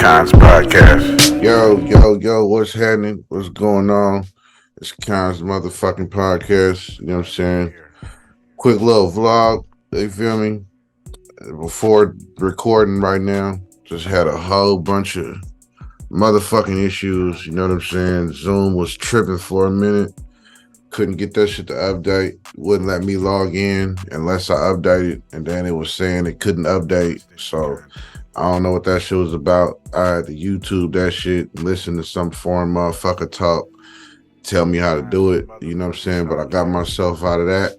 Kons podcast. Yo, what's happening? What's going on? It's Kons motherfucking podcast. You know what I'm saying? Quick little vlog. You feel me? Before recording right now, just had a whole bunch of motherfucking issues. You know what I'm saying? Zoom was tripping for a minute. Couldn't get that shit to update. Wouldn't let me log in unless I updated. And then it was saying it couldn't update. So I don't know what that shit was about. I had to YouTube that shit, listen to some foreign motherfucker talk, tell me how to do it. You know what I'm saying? But I got myself out of that,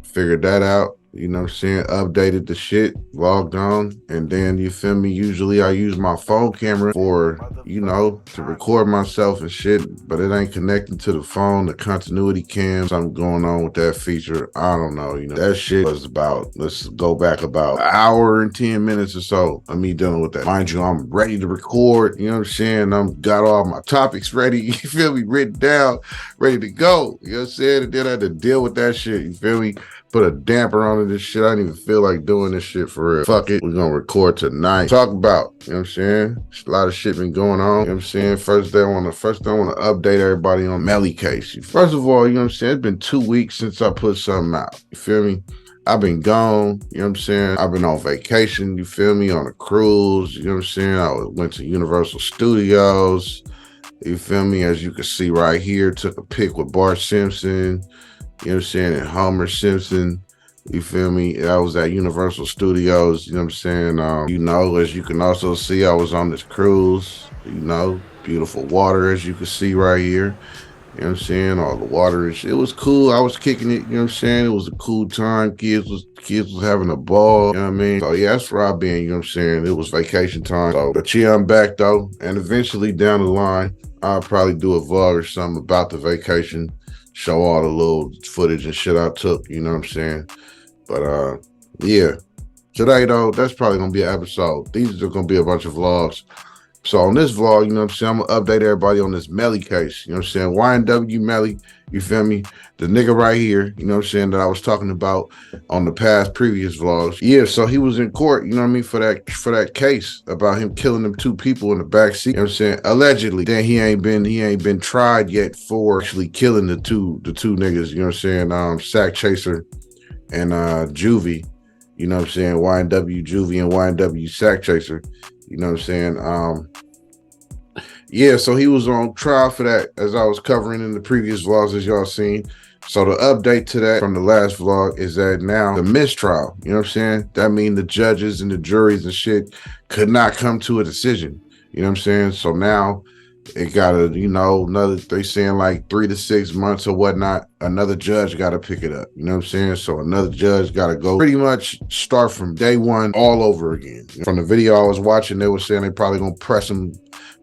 figured that out. You know what I'm saying? Updated the shit, logged on, and then, you feel me? Usually I use my phone camera for, you know, to record myself and shit, but it ain't connecting to the phone, the continuity cam. Something going on with that feature. I don't know. You know, that shit was about, let's go back about an hour and 10 minutes or so of me dealing with that. Mind you, I'm ready to record. You know what I'm saying? I'm got all my topics ready. You feel me? Written down, ready to go. You know what I'm saying? And then I had to deal with that shit. You feel me? Put a damper on this shit. I didn't even feel like doing this shit for real. Fuck it. We're gonna record tonight. Talk about, you know what I'm saying? A lot of shit been going on. You know what I'm saying? First I wanna update everybody on Melly case. First of all, you know what I'm saying? It's been 2 weeks since I put something out. You feel me? I've been gone, you know what I'm saying? I've been on vacation, you feel me? On a cruise, you know what I'm saying? I went to Universal Studios, you feel me? As you can see right here, took a pic with Bart Simpson. You know what I'm saying? And Homer Simpson, you feel me? I was at Universal Studios, you know what I'm saying? You know, as you can also see, I was on this cruise, you know, beautiful water, as you can see right here. You know what I'm saying? All the water, it was cool. I was kicking it, you know what I'm saying? It was a cool time. Kids was having a ball, you know what I mean? So yeah, that's where I've been, you know what I'm saying? It was vacation time. So, but yeah, I'm back though. And eventually down the line, I'll probably do a vlog or something about the vacation. Show all the little footage and shit I took, you know what I'm saying? But yeah. Today though, that's probably gonna be an episode. These are gonna be a bunch of vlogs. So on this vlog, you know what I'm saying, I'm gonna update everybody on this Melly case. You know what I'm saying? YNW Melly, you feel me? The nigga right here, you know what I'm saying, that I was talking about on the previous vlogs. Yeah, so he was in court, you know what I mean, for that case about him killing them 2 people in the back seat. You know what I'm saying? Allegedly. Then he ain't been tried yet for actually killing the two niggas, you know what I'm saying? Sack Chaser and Juvie. You know what I'm saying? YNW Juvie and YNW Sack Chaser. You know what I'm saying? Yeah, so he was on trial for that, as I was covering in the previous vlogs, as y'all seen. So the update to that from the last vlog is that now the mistrial, you know what I'm saying? That means the judges and the juries and shit could not come to a decision. You know what I'm saying? So now it gotta, you know, they saying like 3 to 6 months or whatnot, another judge gotta pick it up. You know what I'm saying? So another judge gotta go pretty much start from day one all over again. From the video I was watching, they were saying they probably gonna press him,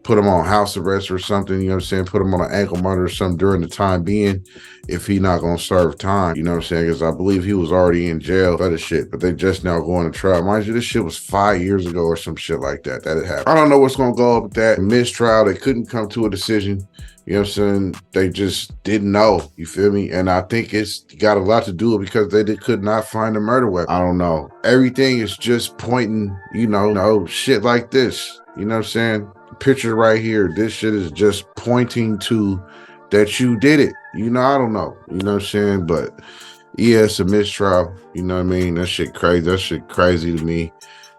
put him on house arrest or something, you know what I'm saying? Put him on an ankle monitor or something during the time being, if he not gonna serve time, you know what I'm saying? Because I believe he was already in jail for the shit, but they just now going to trial. Mind you, this shit was 5 years ago or some shit like that it happened. I don't know what's gonna go up with that. Mistrial, they couldn't come to a decision. You know what I'm saying? They just didn't know, you feel me? And I think it's got a lot to do with because they could not find a murder weapon. I don't know. Everything is just pointing, you know, shit like this. You know what I'm saying? Picture right here, this shit is just pointing to that you did it. You know, I don't know. You know what I'm saying? But yeah, it's a mistrial. You know what I mean? That shit crazy. That shit crazy to me.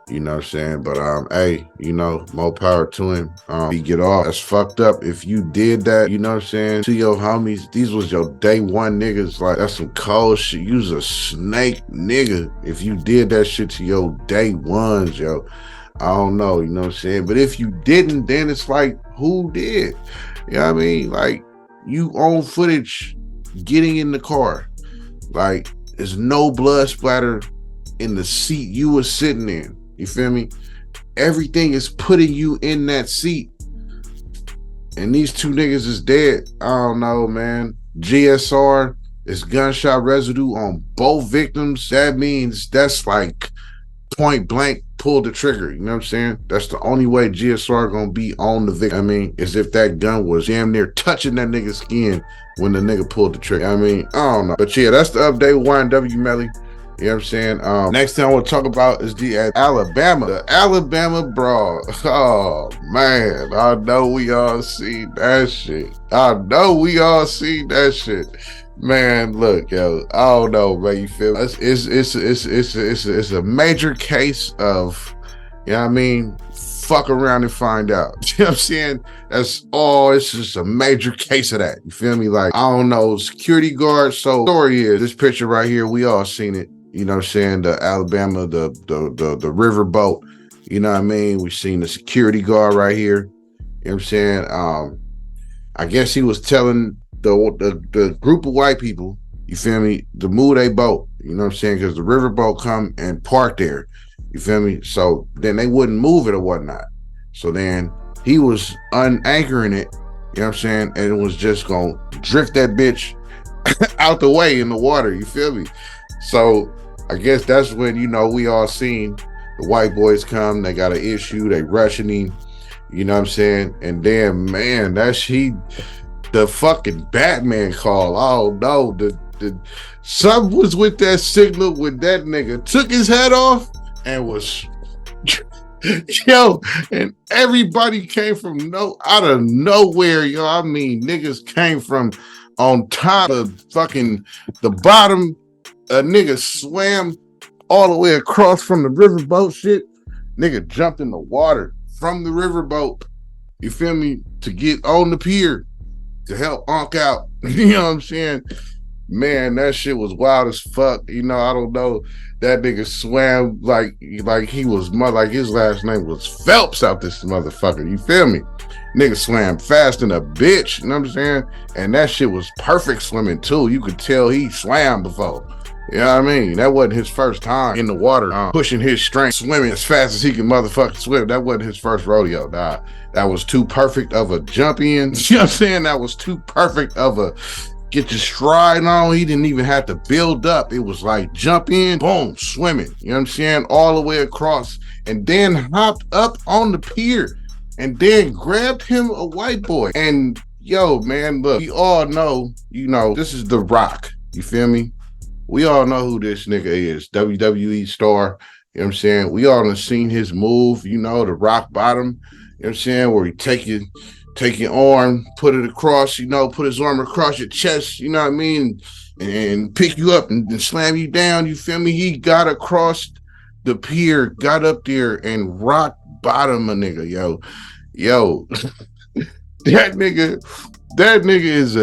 You know what I'm saying? But hey, you know, more power to him. He get off. That's fucked up. If you did that, you know what I'm saying, to your homies, these was your day one niggas. Like, that's some cold shit. You's a snake nigga. If you did that shit to your day ones, yo. I don't know, you know what I'm saying? But if you didn't, then it's like, who did? You know what I mean? Like, you own footage getting in the car. Like, there's no blood splatter in the seat you were sitting in. You feel me? Everything is putting you in that seat. And these 2 niggas is dead. I don't know, man. GSR is gunshot residue on both victims. That means that's like point blank, pull the trigger. You know what I'm saying? That's the only way GSR gonna be on the victim. I mean, is if that gun was damn near touching that nigga's skin when the nigga pulled the trigger. I mean, I don't know. But yeah, that's the update with YNW Melly. You know what I'm saying? Next thing I want to talk about is the Alabama brawl. Oh man, I know we all seen that shit. Man, look, yo, I don't know, man. You feel me? It's a major case of, you know what I mean? Fuck around and find out. You know what I'm saying? That's all. It's just a major case of that. You feel me? Like, I don't know, security guard. So, story is this picture right here. We all seen it. You know what I'm saying? The Alabama, the river boat. You know what I mean? We seen the security guard right here. You know what I'm saying? I guess he was telling the group of white people, you feel me, to move their boat. You know what I'm saying? Because the river boat come and park there. You feel me? So then they wouldn't move it or whatnot. So then he was unanchoring it, you know what I'm saying? And it was just going to drift that bitch out the way in the water. You feel me? So I guess that's when, you know, we all seen the white boys come. They got an issue. They rushing him. You know what I'm saying? And then, man, the fucking Batman call. Oh no, the something was with that signal when that nigga took his head off and was yo, and everybody came from out of nowhere, yo. I mean, niggas came from on top of fucking the bottom. A nigga swam all the way across from the riverboat shit. Nigga jumped in the water from the riverboat. You feel me? To get on the pier to help Unc out. You know what I'm saying? Man, that shit was wild as fuck. You know, I don't know. That nigga swam like he was like his last name was Phelps out this motherfucker. You feel me? Nigga swam fast in a bitch. You know what I'm saying? And that shit was perfect swimming too. You could tell he swam before. You know what I mean? That wasn't his first time in the water, pushing his strength, swimming as fast as he can motherfucking swim. That wasn't his first rodeo, dog. That was too perfect of a jump in. You know what I'm saying? That was too perfect of a get your stride on. He didn't even have to build up. It was like jump in, boom, swimming. You know what I'm saying? All the way across. And then hopped up on the pier and then grabbed him a white boy. And yo, man, look, we all know, you know, this is The Rock. You feel me? We all know who this nigga is. WWE star. You know what I'm saying? We all have seen his move, you know, the rock bottom. You know what I'm saying? Where he take your arm, put it across, you know, put his arm across your chest, you know what I mean? And pick you up and slam you down. You feel me? He got across the pier, got up there and rock bottom a nigga, yo. that nigga is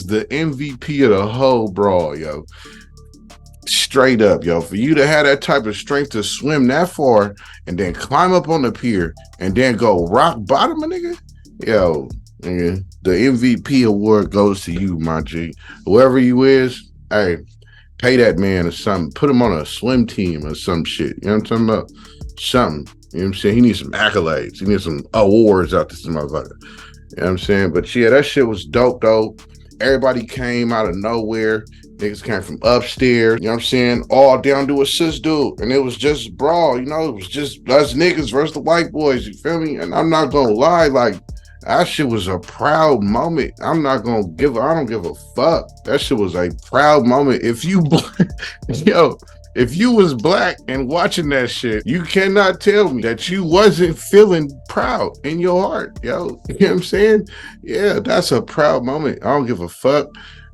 the MVP of the whole brawl, yo. Straight up, yo. For you to have that type of strength to swim that far and then climb up on the pier and then go rock bottom a nigga, yo, nigga, the MVP award goes to you, my G. Whoever you is, hey, pay that man or something. Put him on a swim team or some shit. You know what I'm talking about? Something. You know what I'm saying? He needs some accolades. He needs some awards out this motherfucker. You know what I'm saying? But yeah, that shit was dope though. Everybody came out of nowhere. Niggas came from upstairs, you know what I'm saying? All down to assist dude. And it was just brawl, you know? It was just us niggas versus the white boys, you feel me? And I'm not gonna lie, like, that shit was a proud moment. I don't give a fuck. That shit was a proud moment. If you was black and watching that shit, you cannot tell me that you wasn't feeling proud in your heart, yo. You know what I'm saying? Yeah, that's a proud moment. I don't give a fuck.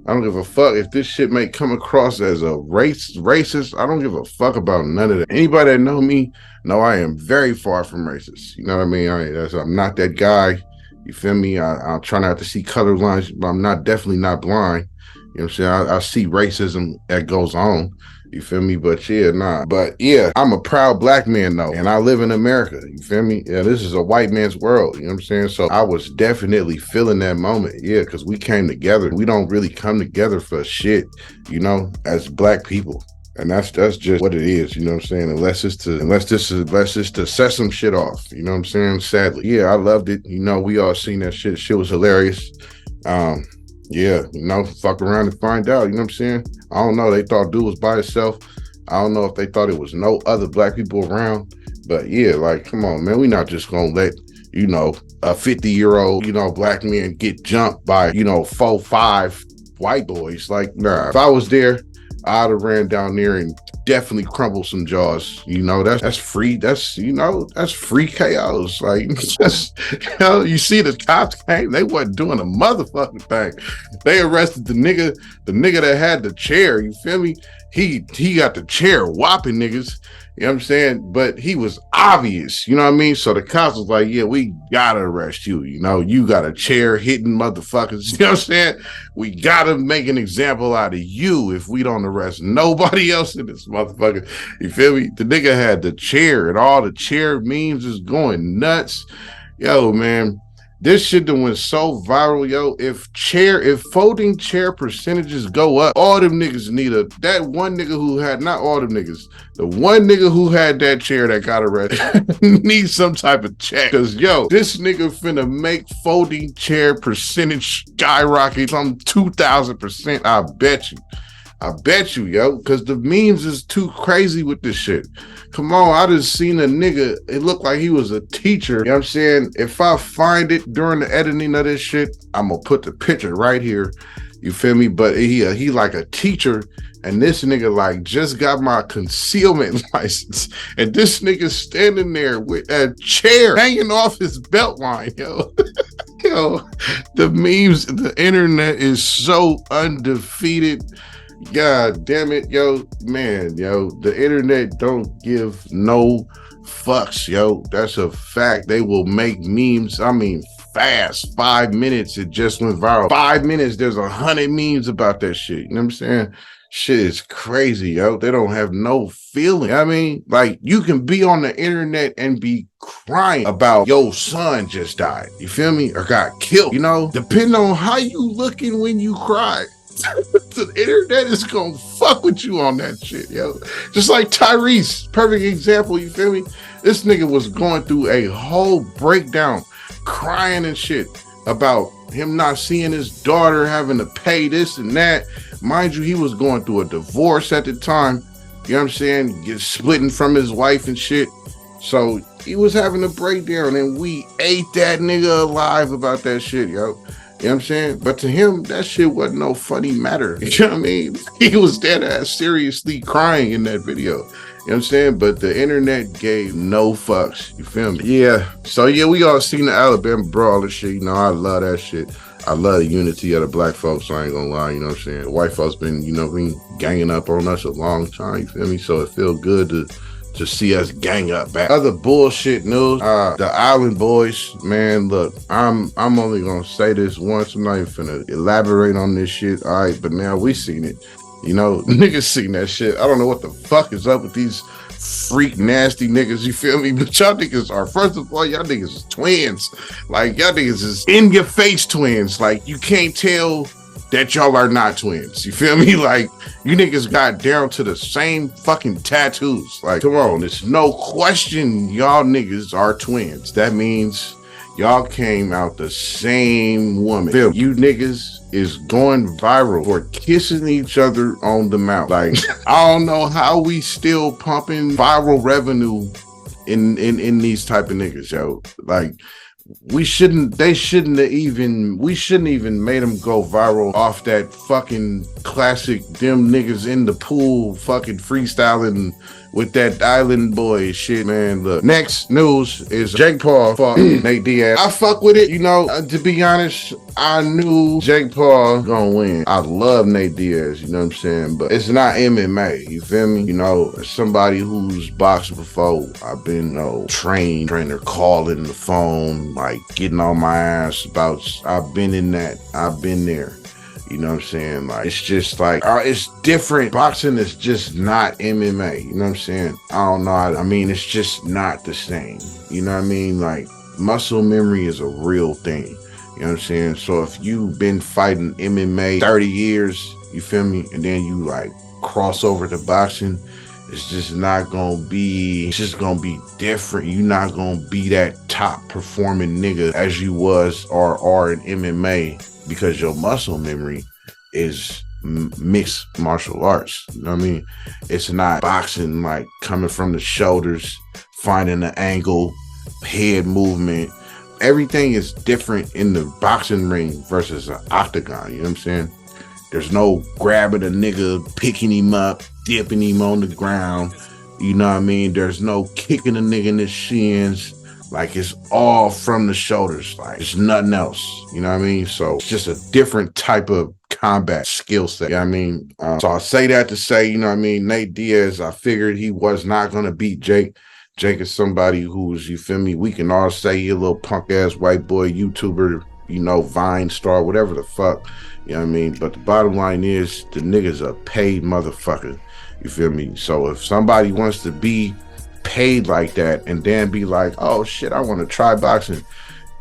I don't give a fuck if this shit may come across as a racist. I don't give a fuck about none of that. Anybody that know me know I am very far from racist. You know what I mean? I'm not that guy. You feel me? I try not to see color lines, but I'm definitely not blind. You know what I'm saying? I see racism that goes on. You feel me? But yeah, nah. But yeah, I'm a proud black man though, and I live in America. You feel me? Yeah, this is a white man's world. You know what I'm saying? So I was definitely feeling that moment. Yeah, because we came together. We don't really come together for shit, you know, as black people. And that's just what it is, you know what I'm saying? Unless it's to set some shit off, you know what I'm saying? Sadly. Yeah, I loved it. You know, we all seen that shit. Shit was hilarious. Yeah, you know, fuck around and find out, you know what I'm saying? I don't know. They thought dude was by himself. I don't know if they thought it was no other black people around. But yeah, like, come on, man. We not just gonna let, you know, a 50-year-old, you know, black man get jumped by, you know, 4-5 white boys. Like, nah. If I was there, I'd have ran down there and definitely crumbled some jaws. You know, that's free. That's, you know, that's free chaos. Like, just, you know, you see the cops came, they wasn't doing a motherfucking thing. They arrested the nigga that had the chair. You feel me? He got the chair whopping niggas. You know what I'm saying? But he was obvious, you know what I mean? So the cops was like, yeah, we gotta arrest you. You know, you got a chair hitting motherfuckers. You know what I'm saying? We gotta make an example out of you if we don't arrest nobody else in this motherfucker. You feel me? The nigga had the chair and all the chair memes is going nuts. Yo, man. This shit that went so viral, yo. If folding chair percentages go up, all them niggas need that one nigga who had, not all them niggas, the one nigga who had that chair that got arrested needs some type of check. Cause yo, this nigga finna make folding chair percentage skyrocket some 2,000%. I bet you, yo, because the memes is too crazy with this shit. Come on, I just seen a nigga, it looked like he was a teacher. You know what I'm saying? If I find it during the editing of this shit, I'm gonna put the picture right here. You feel me? But he like a teacher, and this nigga like just got my concealment license. And this nigga standing there with a chair hanging off his belt line, yo. Yo, the memes, the internet is so undefeated. God damn it, yo, man, yo, the internet don't give no fucks, yo. That's a fact. They will make memes, I mean, fast. 5 minutes, it just went viral. 5 minutes, there's 100 memes about that shit. You know what I'm saying? Shit is crazy, yo. They don't have no feeling. I mean, like, you can be on the internet and be crying about your son just died. You feel me? Or got killed, you know? Depending on how you looking when you cry. The internet is gonna fuck with you on that shit, yo. Just like Tyrese, perfect example, you feel me? This nigga was going through a whole breakdown, crying and shit about him not seeing his daughter, having to pay this and that. Mind you, he was going through a divorce at the time, you know what I'm saying? Splitting from his wife and shit. So he was having a breakdown, and we ate that nigga alive about that shit, yo. You know what I'm saying? But to him, that shit wasn't no funny matter. You know what I mean? He was dead ass seriously crying in that video. You know what I'm saying? But the internet gave no fucks. You feel me? Yeah. So yeah, we all seen the Alabama brawl and shit. You know, I love that shit. I love the unity of the black folks. So I ain't gonna lie. You know what I'm saying? White folks been, you know what I mean, ganging up on us a long time. You feel me? So it feels good to see us gang up back. Other bullshit news, the Island Boys, man, look, I'm only gonna say this once. I'm not even finna elaborate on this shit. All right, but now we seen it. You know, niggas seen that shit. I don't know what the fuck is up with these freak nasty niggas, you feel me? But y'all niggas are, first of all, y'all niggas is twins. Like, y'all niggas is in your face twins. Like, you can't tell that y'all are not twins. You feel me? Like, you niggas got down to the same fucking tattoos. Like, come on, there's no question y'all niggas are twins. That means y'all came out the same woman. Feel me? You niggas is going viral for kissing each other on the mouth. Like, I don't know how we still pumping viral revenue in these type of niggas, yo. Like, we shouldn't even made them go viral off that fucking classic them niggas in the pool fucking freestyling with that Island Boy shit, man. Look, next news is Jake Paul fought Nate Diaz. I fuck with it, you know, to be honest, I knew Jake Paul gonna win. I love Nate Diaz, you know what I'm saying? But it's not MMA, you feel me? You know, as somebody who's boxed before, I've been, trainer calling the phone, like getting on my ass about, I've been in that, I've been there. You know what I'm saying? Like, it's just like, it's different. Boxing is just not MMA. You know what I'm saying? I don't know. I mean, it's just not the same. You know what I mean? Like, muscle memory is a real thing. You know what I'm saying? So if you've been fighting MMA 30 years, you feel me? And then you like cross over to boxing, it's just not gonna be, it's just gonna be different. You're not gonna be that top performing nigga as you was or are in MMA, because your muscle memory is mixed martial arts. You know what I mean? It's not boxing, like coming from the shoulders, finding the angle, head movement. Everything is different in the boxing ring versus an octagon. You know what I'm saying? There's no grabbing a nigga, picking him up, dipping him on the ground. You know what I mean? There's no kicking a nigga in the shins. Like, it's all from the shoulders. Like, it's nothing else. You know what I mean? So it's just a different type of combat skill set. You know what I mean? So I say that to say, you know what I mean? Nate Diaz, I figured he was not going to beat Jake. Jake is somebody who's, you feel me? We can all say he a little punk ass white boy YouTuber, you know, Vine star, whatever the fuck. You know what I mean? But the bottom line is the nigga's a paid motherfucker. You feel me? So if somebody wants to be paid like that and then be like, oh shit, I want to try boxing,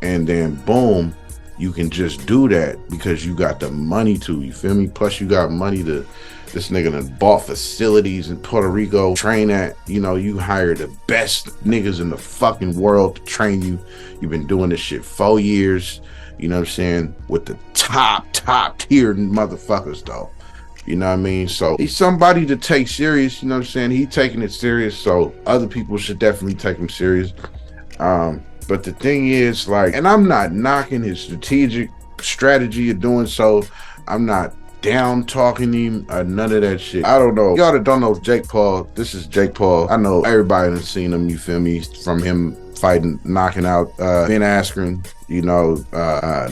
and then boom, you can just do that because you got the money to, you feel me? Plus you got money to, this nigga done bought facilities in Puerto Rico, train at, you know, you hire the best niggas in the fucking world to train you. You've been doing this shit 4 years, you know what I'm saying, with the top tier motherfuckers though. You know what I mean? So he's somebody to take serious, you know what I'm saying? He taking it serious, so other people should definitely take him serious. But the thing is, like, and I'm not knocking his strategy of doing so. I'm not down talking him or none of that shit. I don't know. Y'all that don't know Jake Paul, this is Jake Paul. I know everybody has seen him, you feel me? From him fighting, knocking out Ben Askren, you know,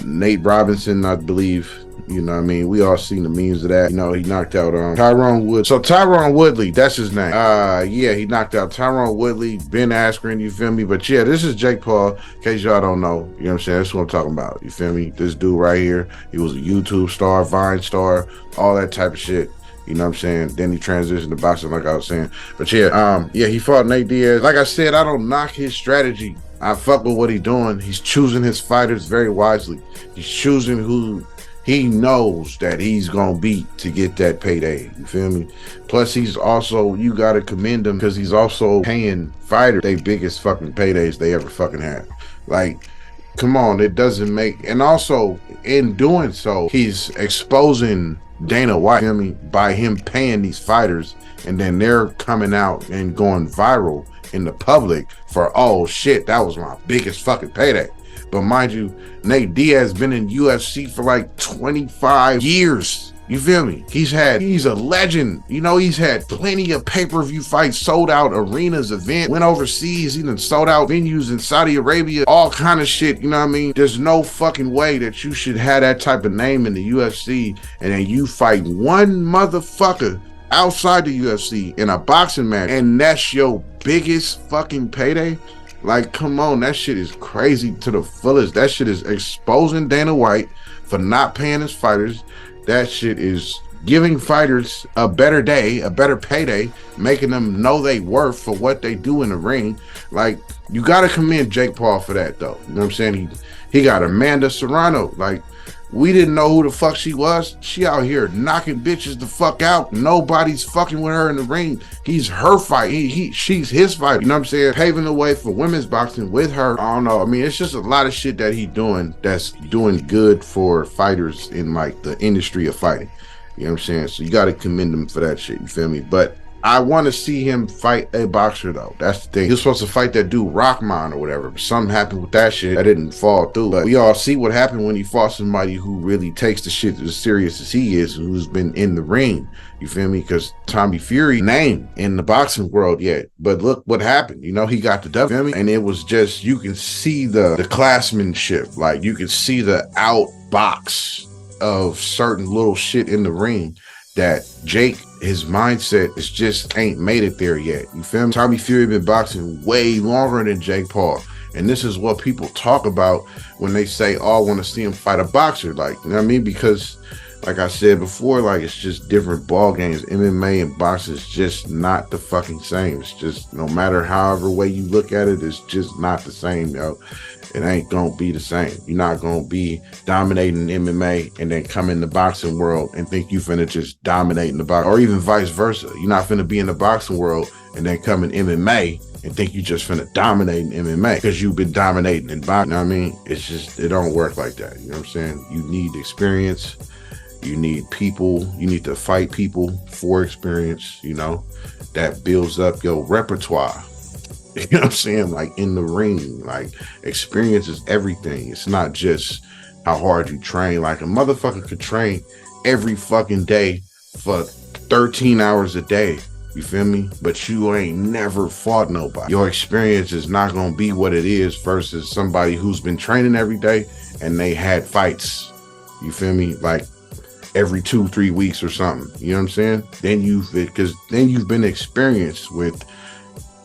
Nate Robinson, I believe. You know what I mean? We all seen the memes of that. You know, he knocked out Tyron Woodley. So Tyron Woodley, that's his name. Yeah, he knocked out Tyron Woodley, Ben Askren, you feel me? But yeah, this is Jake Paul, in case y'all don't know. You know what I'm saying? That's what I'm talking about. You feel me? This dude right here, he was a YouTube star, Vine star, all that type of shit. You know what I'm saying? Then he transitioned to boxing, like I was saying. But yeah, he fought Nate Diaz. Like I said, I don't knock his strategy. I fuck with what he's doing. He's choosing his fighters very wisely. He's choosing who he knows that he's gonna beat to get that payday. You feel me? Plus, he's also, you gotta commend him because he's also paying fighters their biggest fucking paydays they ever fucking had. Like, come on, it doesn't make, and also in doing so, he's exposing Dana White, you feel me, by him paying these fighters, and then they're coming out and going viral in the public for, oh shit, that was my biggest fucking payday. But mind you, Nate Diaz been in UFC for like 25 years. You feel me? He's a legend. You know, he's had plenty of pay-per-view fights, sold out arenas, events, went overseas, even sold out venues in Saudi Arabia, all kind of shit. You know what I mean? There's no fucking way that you should have that type of name in the UFC and then you fight one motherfucker outside the UFC in a boxing match and that's your biggest fucking payday. Like, come on, that shit is crazy to the fullest. That shit is exposing Dana White for not paying his fighters. That shit is giving fighters a better day, a better payday, making them know they worth for what they do in the ring. Like, you gotta commend Jake Paul for that, though. You know what I'm saying? He got Amanda Serrano. Like, we didn't know who the fuck she was. She out here knocking bitches the fuck out. Nobody's fucking with her in the ring. He's her fight. She's his fight. You know what I'm saying? Paving the way for women's boxing with her. I don't know. I mean, it's just a lot of shit that he doing that's doing good for fighters in like the industry of fighting. You know what I'm saying? So you got to commend him for that shit. You feel me? But I want to see him fight a boxer, though. That's the thing. He was supposed to fight that dude Rockman or whatever. But something happened with that shit. That didn't fall through. But we all see what happened when he fought somebody who really takes the shit as serious as he is, who's been in the ring. You feel me? Because Tommy Fury name in the boxing world yet. But look what happened. You know, he got the W. Feel me? And it was just, you can see the classmanship. Like, you can see the outbox of certain little shit in the ring that Jake, his mindset is just ain't made it there yet. You feel me? Tommy Fury been boxing way longer than Jake Paul. And this is what people talk about when they say, oh, I want to see him fight a boxer. Like, you know what I mean? Because like I said before, like, it's just different ball games. MMA and boxing is just not the fucking same. It's just, no matter however way you look at it, it's just not the same, yo. It ain't gonna be the same. You're not gonna be dominating MMA and then come in the boxing world and think you finna just dominate in the box, or even vice versa. You're not finna be in the boxing world and then come in MMA and think you just finna dominate in MMA because you've been dominating in boxing. You know what I mean? It's just, it don't work like that. You know what I'm saying? You need experience. You need people. You need to fight people for experience, you know, that builds up your repertoire. You know what I'm saying? Like, in the ring, like, experience is everything. It's not just how hard you train. Like, a motherfucker could train every fucking day for 13 hours a day. You feel me? But you ain't never fought nobody. Your experience is not gonna be what it is versus somebody who's been training every day and they had fights. You feel me? Like every 2-3 weeks or something. You know what I'm saying? Then you've been experienced with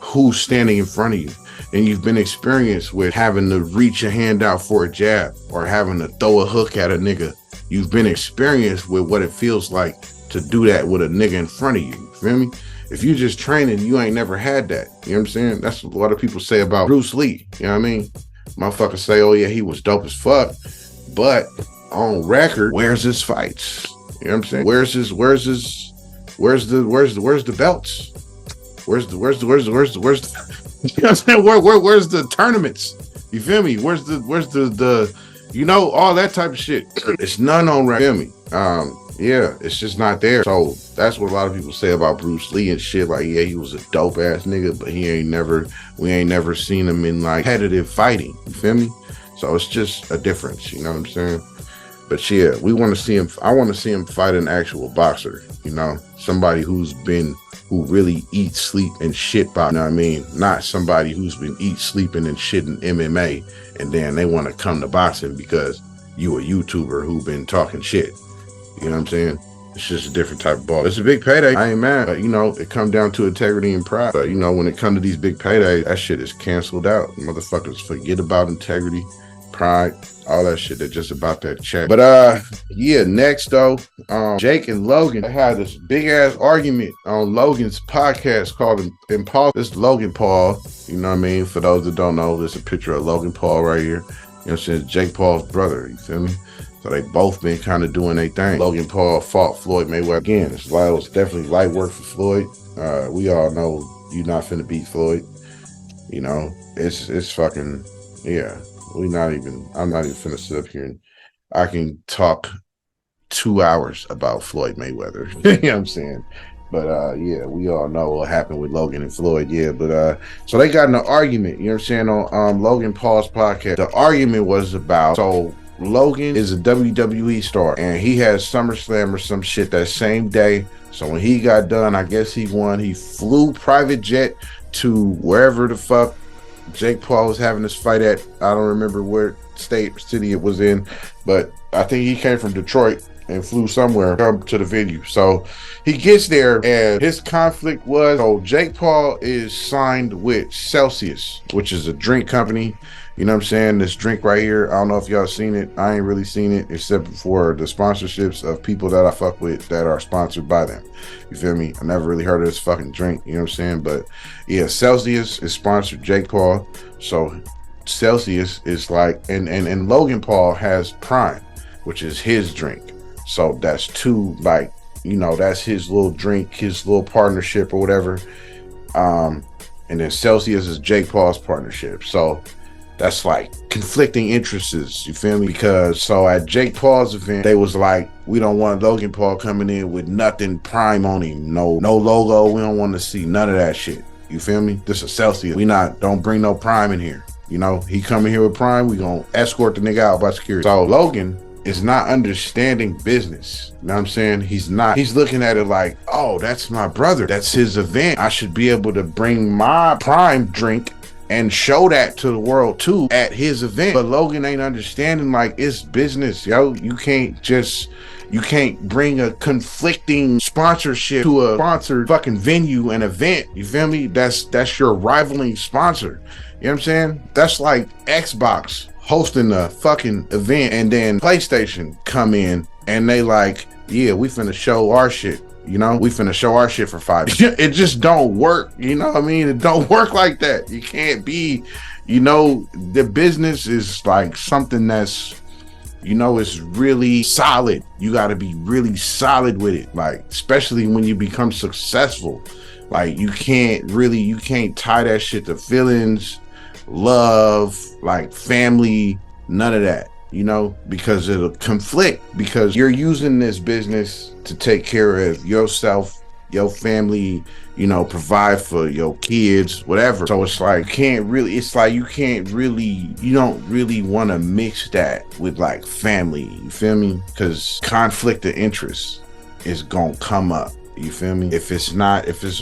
who's standing in front of you. And you've been experienced with having to reach a hand out for a jab or having to throw a hook at a nigga. You've been experienced with what it feels like to do that with a nigga in front of you. You feel me? If you just training, you ain't never had that. You know what I'm saying? That's what a lot of people say about Bruce Lee. You know what I mean? Motherfuckers say, oh yeah, he was dope as fuck. But on record, where's his fights? You know what I'm saying? Where's the belts? Where's the you know what I'm saying? Where's the tournaments? You feel me? Where's the you know, all that type of shit. It's none on record. Feel me? Yeah, it's just not there. So that's what a lot of people say about Bruce Lee and shit. Like, yeah, he was a dope ass nigga, but we ain't never seen him in like competitive fighting. You feel me? So it's just a difference. You know what I'm saying? But yeah, we want to see him. I want to see him fight an actual boxer. You know, somebody who really eats, sleep, and shit by. You know what I mean? Not somebody who's been sleeping, and shit in MMA, and then they want to come to boxing because you a YouTuber who been talking shit. You know what I'm saying? It's just a different type of ball. It's a big payday. I ain't mad. But, you know, it come down to integrity and pride. But, you know, when it come to these big paydays, that shit is canceled out. Motherfuckers forget about integrity, pride, all that shit. They're just about that check. But, yeah, next, though, Jake and Logan had this big-ass argument on Logan's podcast called Impulse. This is Logan Paul. You know what I mean? For those that don't know, there's a picture of Logan Paul right here. You know what I'm saying? Jake Paul's brother. You feel me? So they both been kind of doing their thing. Logan Paul fought Floyd Mayweather. Again, it was definitely light work for Floyd. We all know you're not finna beat Floyd. You know, it's fucking, yeah. I'm not even finna sit up here and I can talk 2 hours about Floyd Mayweather. You know what I'm saying? But yeah, we all know what happened with Logan and Floyd. Yeah, but so they got in an argument, you know what I'm saying, on Logan Paul's podcast. The argument was about, so Logan is a WWE star and he had SummerSlam or some shit that same day. So when he got done, I guess he won. He flew private jet to wherever the fuck Jake Paul was having this fight at. I don't remember where state or city it was in, but I think he came from Detroit and flew somewhere come to the venue. So he gets there and his conflict was, so Jake Paul is signed with Celsius, which is a drink company. You know what I'm saying? This drink right here, I don't know if y'all seen it. I ain't really seen it except for the sponsorships of people that I fuck with that are sponsored by them. You feel me? I never really heard of this fucking drink. You know what I'm saying? But yeah, Celsius is sponsored Jake Paul. So Celsius is like, and Logan Paul has Prime, which is his drink. So that's two, like, you know, that's his little drink, his little partnership or whatever. And then Celsius is Jake Paul's partnership. So that's like conflicting interests, you feel me? Because so at Jake Paul's event, they was like, we don't want Logan Paul coming in with nothing Prime on him, no logo. We don't want to see none of that shit. You feel me? This is Celsius. Don't bring no Prime in here. You know, he coming here with Prime, we gonna escort the nigga out by security. So Logan is not understanding business. You know what I'm saying? He's looking at it like, oh, that's my brother. That's his event. I should be able to bring my Prime drink and show that to the world too at his event. But Logan ain't understanding, like, it's business, yo. You can't bring a conflicting sponsorship to a sponsored fucking venue and event. You feel me? That's your rivaling sponsor. You know what I'm saying? That's like Xbox hosting a fucking event and then PlayStation come in and they like, yeah, we finna show our shit. You know, we finna show our shit for 5 years. It just don't work. You know what I mean? It don't work like that. You can't be, you know, the business is like something that's, you know, it's really solid. You got to be really solid with it. Like, especially when you become successful, like you can't tie that shit to feelings, love, like family, none of that. You know, because it'll conflict, because you're using this business to take care of yourself your family, you know, provide for your kids, whatever. So it's like, you don't really want to mix that with like family, you feel me? Because conflict of interest is gonna come up. You feel me? If it's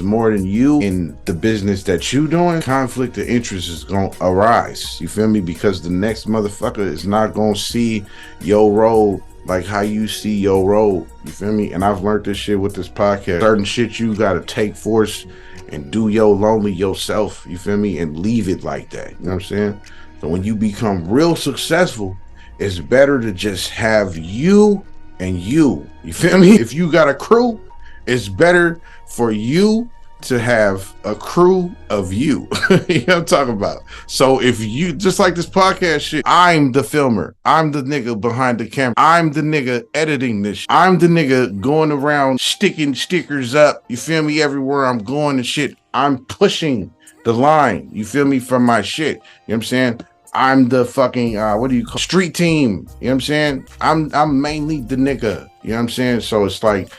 more than you in the business that you doing, conflict of interest is gonna arise. You feel me? Because the next motherfucker is not gonna see your role like how you see your role. You feel me? And I've learned this shit with this podcast. Certain shit you gotta take force and do your lonely yourself. You feel me? And leave it like that. You know what I'm saying? So when you become real successful, it's better to just have you and you. You feel me? If you got a crew, it's better for you to have a crew of you. You know what I'm talking about? So if you, just like this podcast shit, I'm the filmer. I'm the nigga behind the camera. I'm the nigga editing this shit. I'm the nigga going around sticking stickers up. You feel me? Everywhere I'm going and shit. I'm pushing the line. You feel me? From my shit. You know what I'm saying? I'm the fucking, street team. You know what I'm saying? I'm mainly the nigga. You know what I'm saying? So it's like,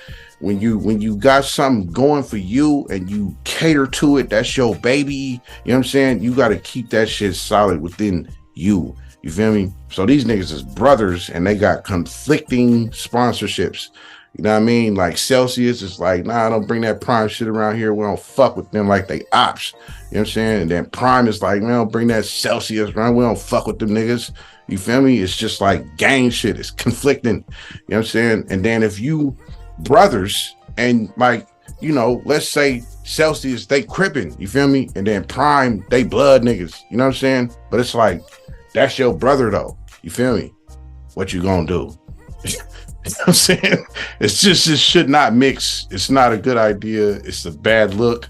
when you got something going for you and you cater to it, that's your baby. You know what I'm saying? You got to keep that shit solid within you. You feel me? So these niggas is brothers and they got conflicting sponsorships. You know what I mean? Like Celsius is like, nah, don't bring that Prime shit around here. We don't fuck with them like they ops. You know what I'm saying? And then Prime is like, man, don't bring that Celsius around. We don't fuck with them niggas. You feel me? It's just like gang shit. It's conflicting. You know what I'm saying? And then if you brothers and like, you know, let's say Celsius, they crippin', you feel me? And then Prime, they blood niggas, you know what I'm saying? But it's like, that's your brother though, you feel me? What you gonna do? You know what I'm saying? It's just, it should not mix. It's not a good idea. It's a bad look.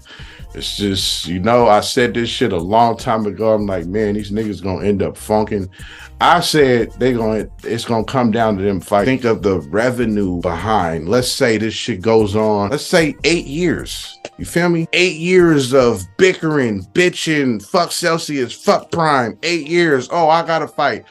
It's just, you know, I said this shit a long time ago. I'm like, man, these niggas gonna end up funking. I said it's gonna come down to them fighting. Think of the revenue behind. Let's say this shit goes on, let's say 8 years. You feel me? 8 years of bickering, bitching, fuck Celsius, fuck Prime. 8 years. Oh, I gotta fight.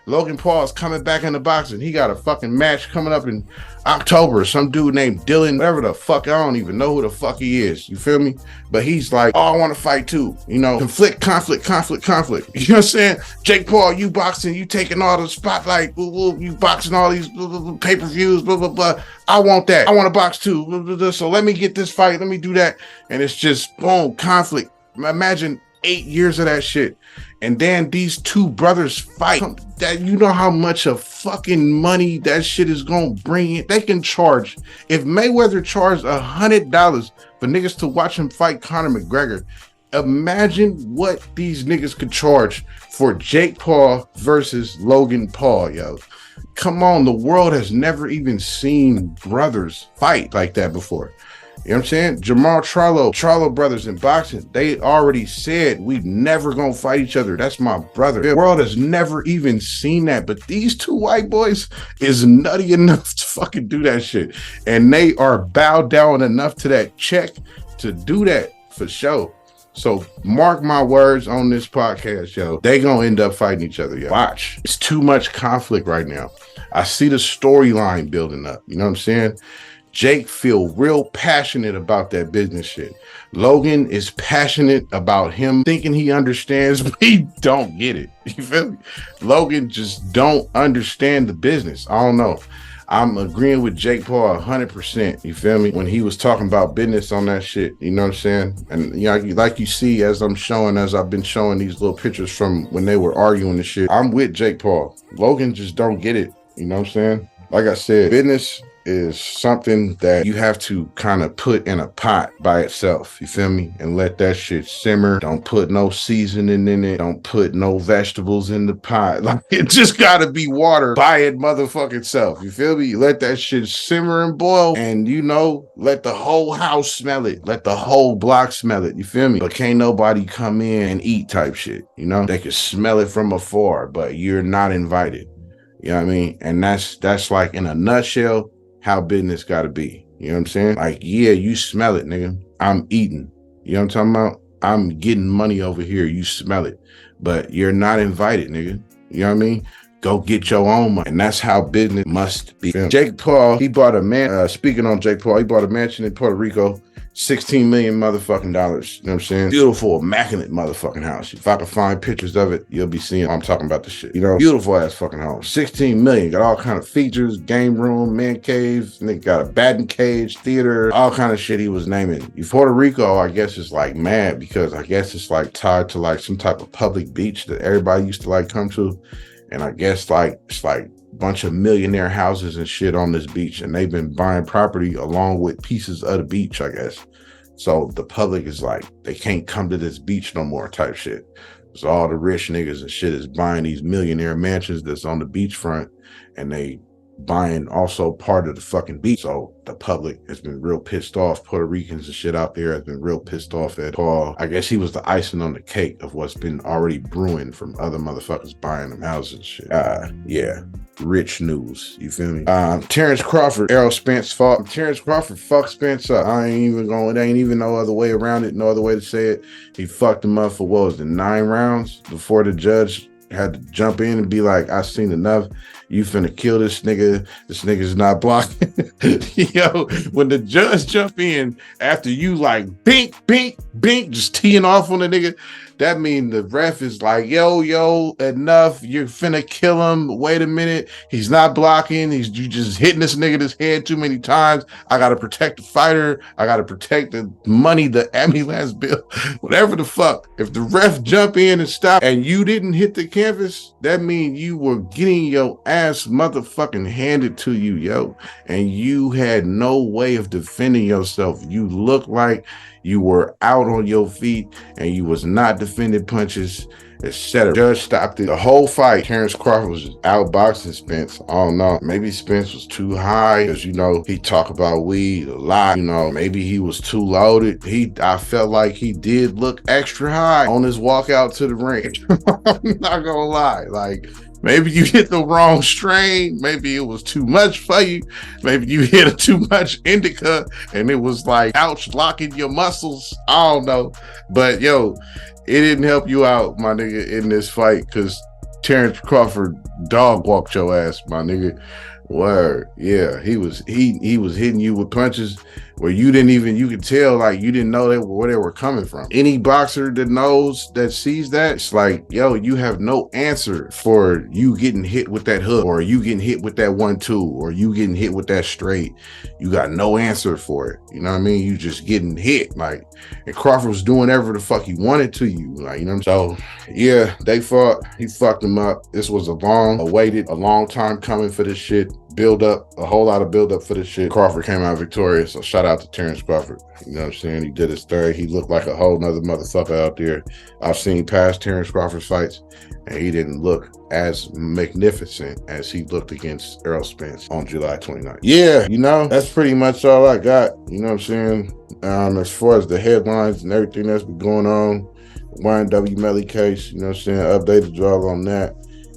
Logan Paul's coming back into boxing. He got a fucking match coming up in October. Some dude named Dylan, whatever the fuck, I don't even know who the fuck he is. You feel me? But he's like, oh, I want to fight too. You know, conflict. You know what I'm saying? Jake Paul, you boxing, you taking all the spotlight, you boxing all these pay-per-views, blah, blah, blah. I want that. I want to box too. Blah, blah, blah. So let me get this fight. Let me do that. And it's just, boom, conflict. Imagine 8 years of that shit. And then these two brothers fight. That, you know how much of fucking money that shit is gonna bring in. They can charge, if Mayweather charged $100 for niggas to watch him fight Conor McGregor, imagine what these niggas could charge for Jake Paul versus Logan Paul, yo. Come on, the world has never even seen brothers fight like that before. You know what I'm saying? Jamal Charlo brothers in boxing, they already said we never gonna fight each other. That's my brother. The world has never even seen that. But these two white boys is nutty enough to fucking do that shit. And they are bowed down enough to that check to do that for sure. So mark my words on this podcast, yo. They gonna end up fighting each other, yo. Watch. It's too much conflict right now. I see the storyline building up. You know what I'm saying? Jake feel real passionate about that business shit. Logan is passionate about him thinking he understands, but he don't get it. You feel me? Logan just don't understand the business. I don't know. I'm agreeing with Jake Paul 100%. You feel me? When he was talking about business on that shit, you know what I'm saying? And you know, like you see, as I've been showing these little pictures from when they were arguing the shit, I'm with Jake Paul. Logan just don't get it. You know what I'm saying? Like I said, business is something that you have to kind of put in a pot by itself, you feel me? And let that shit simmer. Don't put no seasoning in it. Don't put no vegetables in the pot. Like, it just gotta be water by it motherfucking self, you feel me? Let that shit simmer and boil, and you know, let the whole house smell it. Let the whole block smell it, you feel me? But can't nobody come in and eat type shit, you know? They can smell it from afar, but you're not invited. You know what I mean? And that's like, in a nutshell, how business gotta be. You know what I'm saying? Like, yeah, you smell it, nigga. I'm eating. You know what I'm talking about? I'm getting money over here. You smell it. But you're not invited, nigga. You know what I mean? go get your own money. And that's how business must be. Jake Paul, he bought a man, speaking on Jake Paul, he bought a mansion in Puerto Rico, 16 million motherfucking dollars. You know what I'm saying? Beautiful, immaculate motherfucking house. If I can find pictures of it, you'll be seeing I'm talking about the shit. You know, beautiful ass fucking home. 16 million, got all kind of features, game room, man cave, nigga got a batting cage, theater, all kind of shit he was naming. Puerto Rico, I guess, is like mad because I guess it's like tied to like some type of public beach that everybody used to like come to. And I guess like it's like a bunch of millionaire houses and shit on this beach, and they've been buying property along with pieces of the beach, I guess. So the public is like, they can't come to this beach no more type shit. So all the rich niggas and shit is buying these millionaire mansions that's on the beachfront, and they buying also part of the fucking beach. So the public has been real pissed off. Puerto Ricans and shit out there has been real pissed off at Paul. I guess he was the icing on the cake of what's been already brewing from other motherfuckers buying them houses and shit. Yeah. Rich news, you feel me? Terrence Crawford, Errol Spence fought. Terrence Crawford fucked Spence up. I ain't even going, there ain't even no other way around it, no other way to say it. He fucked him up for what was it, 9 rounds before the judge had to jump in and be like, I seen enough. You finna kill this nigga. This nigga's not blocking. Yo, when the judge jump in after you like bink, bink, bink, just teeing off on the nigga, that mean the ref is like, yo, enough. You're finna kill him. Wait a minute. He's not blocking. You just hitting this nigga in his head too many times. I gotta protect the fighter. I gotta protect the money, the ambulance bill, whatever the fuck. If the ref jump in and stop and you didn't hit the canvas, that means you were getting your ass motherfucking handed to you, yo. And you had no way of defending yourself. You look like you were out on your feet and you was not defending punches, etc. Judge stopped it. The whole fight, Terrence Crawford was just outboxing Spence. I don't know. Maybe Spence was too high because, you know, he talk about weed a lot. You know, maybe he was too loaded. I felt like he did look extra high on his walk out to the ring. I'm not gonna lie. Like, maybe you hit the wrong strain. Maybe it was too much for you. Maybe you hit a too much indica and it was like ouch locking your muscles. I don't know. But yo, it didn't help you out, my nigga, in this fight because Terrence Crawford dog walked your ass, my nigga. Word. Yeah, he was hitting you with punches where you could tell like you didn't know where they were coming from. Any boxer that sees that, it's like, yo, you have no answer for you getting hit with that hook or you getting hit with that 1-2 or you getting hit with that straight. You got no answer for it. You know what I mean? You just getting hit. Like, and Crawford was doing whatever the fuck he wanted to you. Like, you know what I'm saying? So yeah, they fought. He fucked him up. This was a long time coming for this shit. A whole lot of build up for this shit. Crawford came out victorious, so shout out to Terrence Crawford. You know what I'm saying? He did his third. He looked like a whole nother motherfucker out there. I've seen past Terrence Crawford's fights, and he didn't look as magnificent as he looked against Errol Spence on July 29th. Yeah, you know, that's pretty much all I got. You know what I'm saying? As far as the headlines and everything that's been going on, YNW Melly case, you know what I'm saying? Updated y'all on that.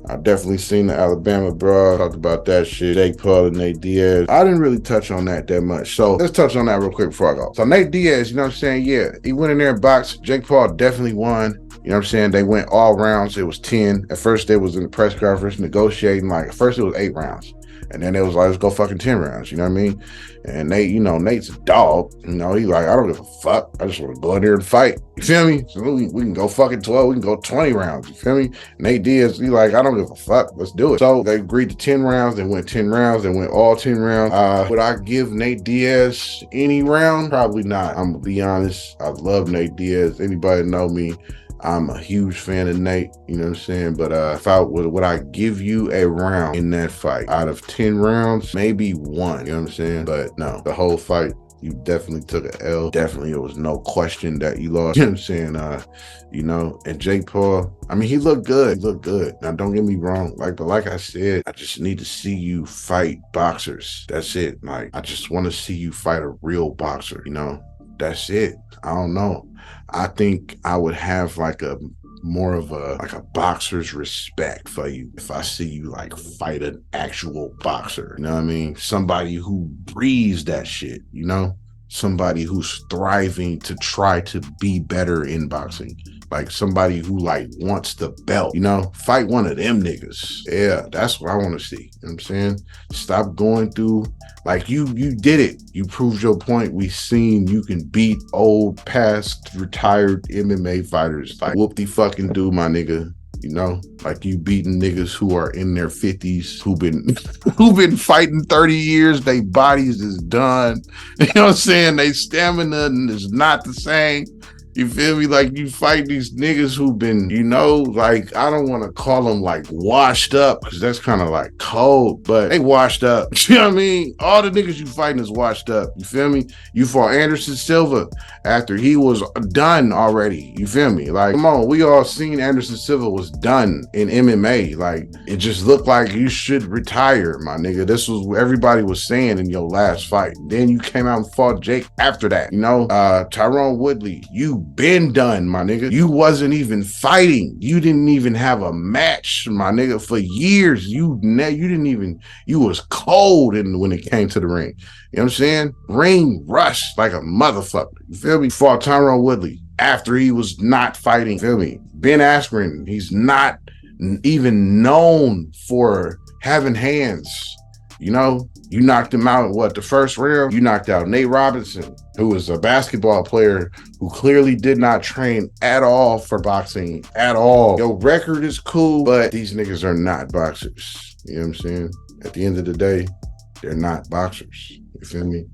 I definitely seen the Alabama brawl, talked about that shit. Jake Paul and Nate Diaz. I didn't really touch on that much. So let's touch on that real quick before I go. So Nate Diaz, you know what I'm saying? Yeah, he went in there and boxed. Jake Paul definitely won. You know what I'm saying? They went all rounds. It was 10. At first, they was in the press conference negotiating. Like, at first, it was 8 rounds. And then it was like, let's go fucking 10 rounds. You know what I mean? And Nate, you know, Nate's a dog. You know, he like, I don't give a fuck. I just want to go in there and fight. You feel me? So we can go fucking 12. We can go 20 rounds. You feel me? Nate Diaz, he like, I don't give a fuck. Let's do it. So they agreed to 10 rounds. They went 10 rounds. They went all 10 rounds. Would I give Nate Diaz any round? Probably not. I'm going to be honest. I love Nate Diaz. Anybody know me? I'm a huge fan of Nate, you know what I'm saying? But if I would I give you a round in that fight? Out of 10 rounds, maybe 1, you know what I'm saying? But no, the whole fight, you definitely took an L. Definitely, there was no question that you lost. You know what I'm saying? You know, and Jake Paul, I mean, he looked good. He looked good. Now, don't get me wrong. But like I said, I just need to see you fight boxers. That's it. Like, I just want to see you fight a real boxer, you know? That's it. I don't know. I think I would have like a more of a boxer's respect for you if I see you like fight an actual boxer. You know what I mean? Somebody who breathes that shit, you know? Somebody who's thriving to try to be better in boxing. like somebody who like wants the belt, you know, fight one of them niggas. Yeah, that's what I want to see. You know what I'm saying? Stop going through, like you did it. You proved your point. We seen you can beat old, past, retired MMA fighters. Like whoop the fucking do, my nigga. You know, like you beating niggas who are in their 50s, who've been fighting 30 years, they bodies is done. You know what I'm saying? They stamina is not the same. You feel me? Like you fight these niggas who've been, you know, like I don't want to call them like washed up because that's kind of like cold, but they washed up. You know what I mean? All the niggas you fighting is washed up. You feel me? You fought Anderson Silva after he was done already. You feel me? Like, come on, we all seen Anderson Silva was done in MMA. Like, it just looked like you should retire, my nigga. This was what everybody was saying in your last fight. Then you came out and fought Jake after that. You know, Tyrone Woodley, you been done, my nigga. You wasn't even fighting. You didn't even have a match, my nigga, for years. You didn't even, you was cold when it came to the ring. You know what I'm saying? Ring rush like a motherfucker. You feel me? Fought Tyrone Woodley after he was not fighting. You feel me? Ben Askren, he's not even known for having hands. You know, you knocked him out in the first round? You knocked out Nate Robinson, who was a basketball player who clearly did not train at all for boxing, at all. Your record is cool, but these niggas are not boxers. You know what I'm saying? At the end of the day, they're not boxers. You feel me?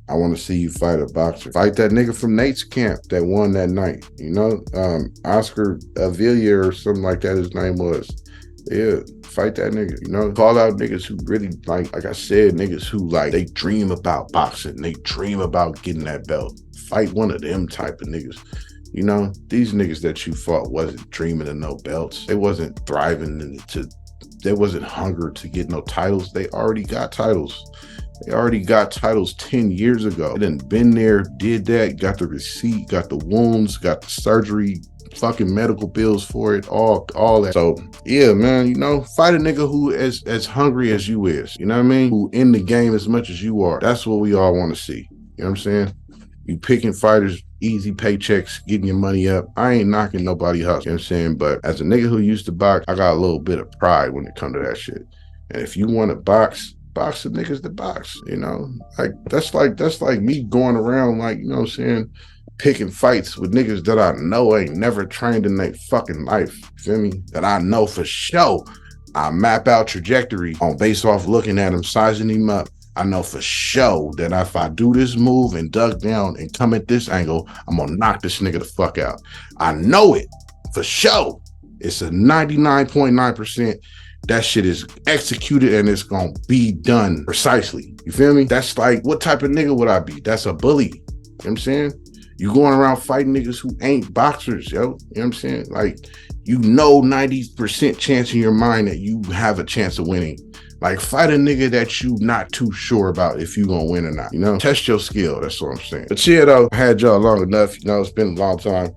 I want to see you fight a boxer. Fight that nigga from Nate's camp that won that night. You know, Oscar Avila or something like that his name was. Yeah, fight that nigga, you know? Call out niggas who really, like I said, niggas who, like, they dream about boxing. They dream about getting that belt. Fight one of them type of niggas. You know, these niggas that you fought wasn't dreaming of no belts. They wasn't thriving they wasn't hunger to get no titles. They already got titles. They already got titles 10 years ago. They done been there, did that, got the receipt, got the wounds, got the surgery, fucking medical bills for it, all that. So yeah, man, you know, fight a nigga who is as hungry as you is, you know what I mean? Who in the game as much as you are. That's what we all want to see. You know what I'm saying? You picking fighters, easy paychecks, getting your money up. I ain't knocking nobody hustle, you know what I'm saying? But as a nigga who used to box, I got a little bit of pride when it comes to that shit. And if you want to box the niggas that box, you know? Like that's like me going around, like, you know what I'm saying, picking fights with niggas that I know ain't never trained in their fucking life. You feel me? That I know for sure. I map out trajectory on based off looking at him, sizing him up. I know for sure that if I do this move and duck down and come at this angle, I'm gonna knock this nigga the fuck out. I know it for sure. It's a 99.9%. That shit is executed and it's gonna be done precisely. You feel me? That's like, what type of nigga would I be? That's a bully. You know what I'm saying? You going around fighting niggas who ain't boxers, yo. You know what I'm saying? Like, you know 90% chance in your mind that you have a chance of winning. Like, fight a nigga that you not too sure about if you gonna win or not, you know? Test your skill, that's what I'm saying. But yeah, though, I had y'all long enough, you know, it's been a long time.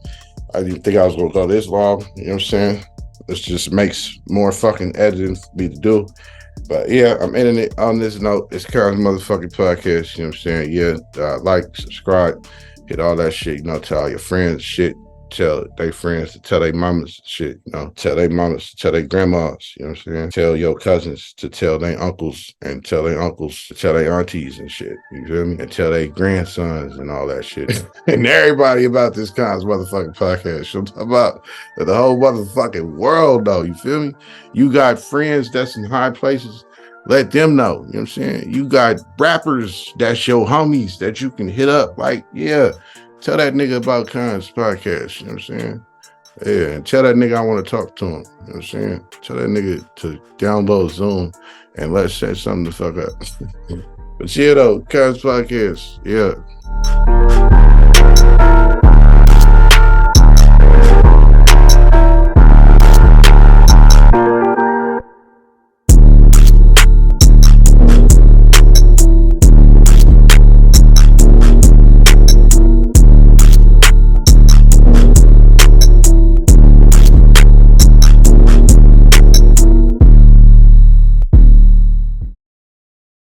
I didn't think I was gonna go this long, you know what I'm saying? This just makes more fucking editing for me to do. But yeah, I'm ending it on this note. It's Kons motherfucking podcast, you know what I'm saying? Yeah, like, subscribe, hit all that shit, you know, tell all your friends shit, tell their friends to tell their mamas shit, you know, tell their mamas to tell their grandmas, you know what I'm saying? Tell your cousins to tell their uncles and tell their uncles to tell their aunties and shit, you feel me? And tell their grandsons and all that shit. And everybody about this Kons motherfucking podcast. I'm talking about the whole motherfucking world, though, you feel me? You got friends that's in high places, let them know, you know what I'm saying? You got rappers that's your homies that you can hit up, like, yeah, tell that nigga about Kons podcast, you know what I'm saying? Yeah, and tell that nigga I want to talk to him, you know what I'm saying? Tell that nigga to download Zoom and let's set something the fuck up. But yeah, though, Kons podcast, yeah.